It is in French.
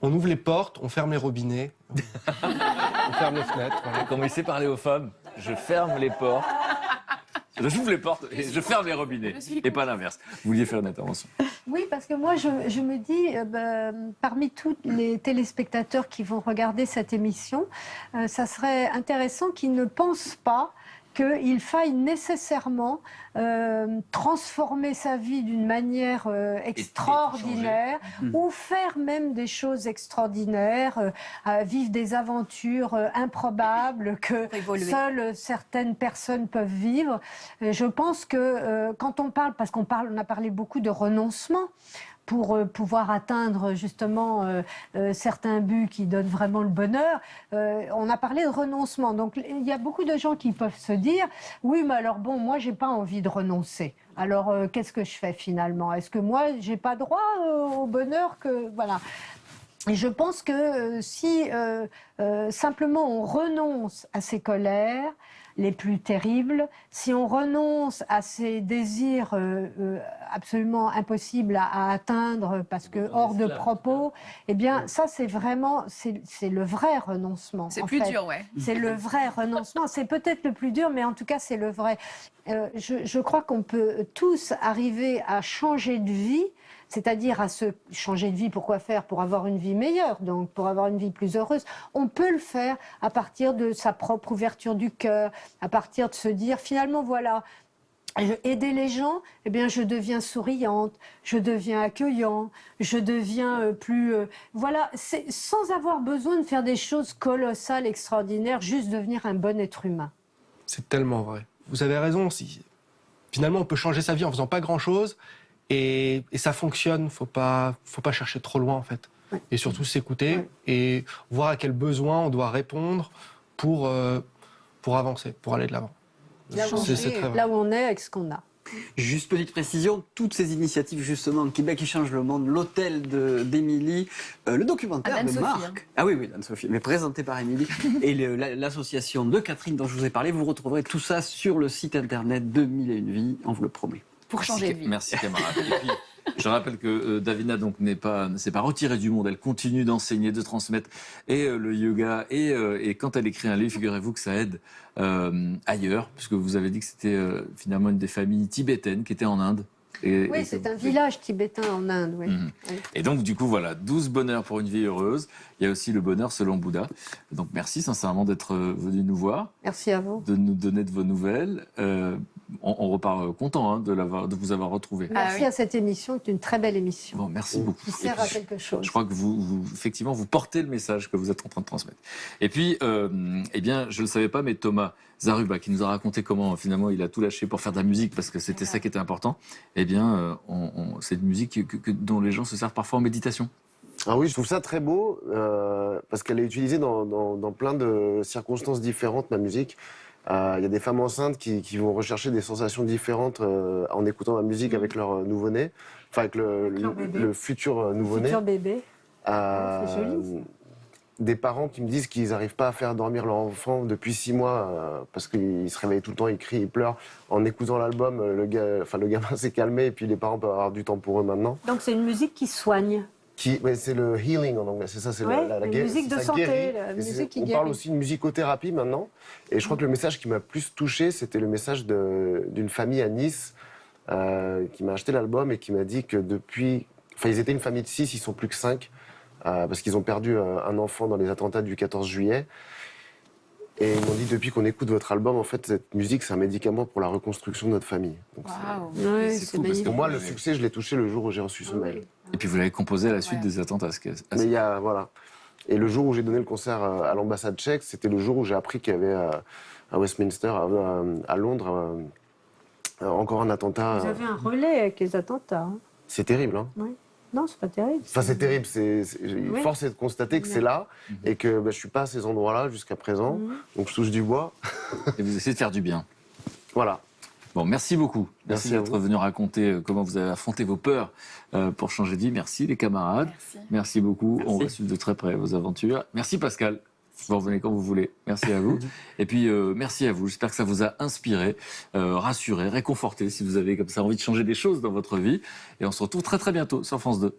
On ouvre les portes, on ferme les robinets, on ferme les fenêtres. Voilà. Comment il sait parler aux femmes? Je ferme les portes. J'ouvre les portes et je ferme les robinets. Et pas l'inverse. Vous vouliez faire une intervention? Oui, parce que moi, je me dis, parmi tous les téléspectateurs qui vont regarder cette émission, ça serait intéressant qu'ils ne pensent pas qu'il faille nécessairement transformer sa vie d'une manière extraordinaire ou faire même des choses extraordinaires, vivre des aventures improbables que seules certaines personnes peuvent vivre. Je pense que quand on parle, parce on a parlé beaucoup de renoncement, pour pouvoir atteindre justement certains buts qui donnent vraiment le bonheur. On a parlé de renoncement. Donc il y a beaucoup de gens qui peuvent se dire « Oui, mais alors bon, moi, j'ai pas envie de renoncer. Alors qu'est-ce que je fais finalement? Est-ce que moi, j'ai pas droit au bonheur que... » Voilà. Et je pense que si simplement on renonce à ses colères, les plus terribles, si on renonce à ces désirs absolument impossibles à atteindre parce que hors de propos, eh bien ça c'est vraiment, c'est le vrai renoncement. C'est plus dur, ouais. C'est le vrai renoncement, c'est peut-être le plus dur, mais en tout cas c'est le vrai. Je crois qu'on peut tous arriver à changer de vie, c'est-à-dire à se changer de vie, pourquoi faire? Pour avoir une vie meilleure, donc pour avoir une vie plus heureuse. On peut le faire à partir de sa propre ouverture du cœur, à partir de se dire finalement voilà, aider les gens, eh bien je deviens souriante, je deviens accueillant, je deviens plus... voilà, c'est sans avoir besoin de faire des choses colossales, extraordinaires, juste devenir un bon être humain. C'est tellement vrai. Vous avez raison aussi. Finalement, on peut changer sa vie en faisant pas grand-chose. Et ça fonctionne, faut pas chercher trop loin en fait. Oui. Et surtout s'écouter et voir à quels besoins on doit répondre pour avancer, pour aller de l'avant. Là où on est avec ce qu'on a. Juste petite précision, toutes ces initiatives justement, Québec qui change le monde, l'hôtel d'Émilie, le documentaire de Marc, ah oui, d'Anne-Sophie, mais présenté par Émilie, et l'association de Catherine dont je vous ai parlé, vous retrouverez tout ça sur le site internet de Mille et une vies, on vous le promet. Pour changer de vie. Merci camarade. Et puis, je rappelle que Davina donc ne s'est pas retirée du monde. Elle continue d'enseigner, de transmettre et le yoga et quand elle écrit un livre, figurez-vous que ça aide ailleurs, puisque vous avez dit que c'était finalement une des familles tibétaines qui était en Inde. Oui, c'est un village tibétain en Inde. Oui. Oui. Et donc, du coup, voilà, 12 bonheurs pour une vie heureuse. Il y a aussi le bonheur selon Bouddha. Donc, merci sincèrement d'être venu nous voir. Merci à vous. De nous donner de vos nouvelles. On repart content de vous avoir retrouvé. Merci à cette émission, c'est une très belle émission. Bon, merci beaucoup. Qui sert à quelque chose. Je crois que effectivement, vous portez le message que vous êtes en train de transmettre. Et puis, eh bien, je ne le savais pas, mais Thomas Zaruba, qui nous a raconté comment finalement il a tout lâché pour faire de la musique, parce que c'était ça qui était important, eh bien, c'est une musique dont les gens se servent parfois en méditation. Ah oui, je trouve ça très beau, parce qu'elle est utilisée dans plein de circonstances différentes, ma musique. Il y a des femmes enceintes qui vont rechercher des sensations différentes en écoutant la musique avec leur nouveau-né, enfin avec le futur nouveau-né. Futur bébé. C'est joli. Des parents qui me disent qu'ils n'arrivent pas à faire dormir leur enfant depuis 6 mois parce qu'il se réveille tout le temps, il crie, il pleure. En écoutant l'album, le gamin s'est calmé et puis les parents peuvent avoir du temps pour eux maintenant. Donc c'est une musique qui soigne. C'est le healing en anglais, c'est ça, c'est la musique de santé, la musique qui guérit. On parle aussi de musicothérapie maintenant, et je crois que le message qui m'a plus touché, c'était le message d'une famille à Nice qui m'a acheté l'album et qui m'a dit que ils étaient une famille de 6, ils sont plus que 5, parce qu'ils ont perdu un enfant dans les attentats du 14 juillet. Et ils m'ont dit, depuis qu'on écoute votre album, en fait, cette musique, c'est un médicament pour la reconstruction de notre famille. C'est cool, parce que moi, le succès, je l'ai touché le jour où j'ai reçu ce mail. Et puis vous l'avez composé à la suite des attentats. Mais voilà. Et le jour où j'ai donné le concert à l'ambassade tchèque, c'était le jour où j'ai appris qu'il y avait à Westminster, à Londres, encore un attentat. Vous avez un relais avec les attentats. Hein. C'est terrible, hein. Oui. Non, c'est pas terrible. Enfin, c'est terrible. Force est de constater que c'est là et que je suis pas à ces endroits-là jusqu'à présent. Donc je touche du bois. Et vous essayez de faire du bien. Voilà. Bon, merci beaucoup. Merci d'être venu raconter comment vous avez affronté vos peurs pour changer de vie. Merci les camarades. Merci beaucoup. Merci. On va suivre de très près vos aventures. Merci Pascal. Vous revenez quand vous voulez. Merci à vous. Et puis, merci à vous. J'espère que ça vous a inspiré, rassuré, réconforté si vous avez comme ça envie de changer des choses dans votre vie. Et on se retrouve très très bientôt sur France 2.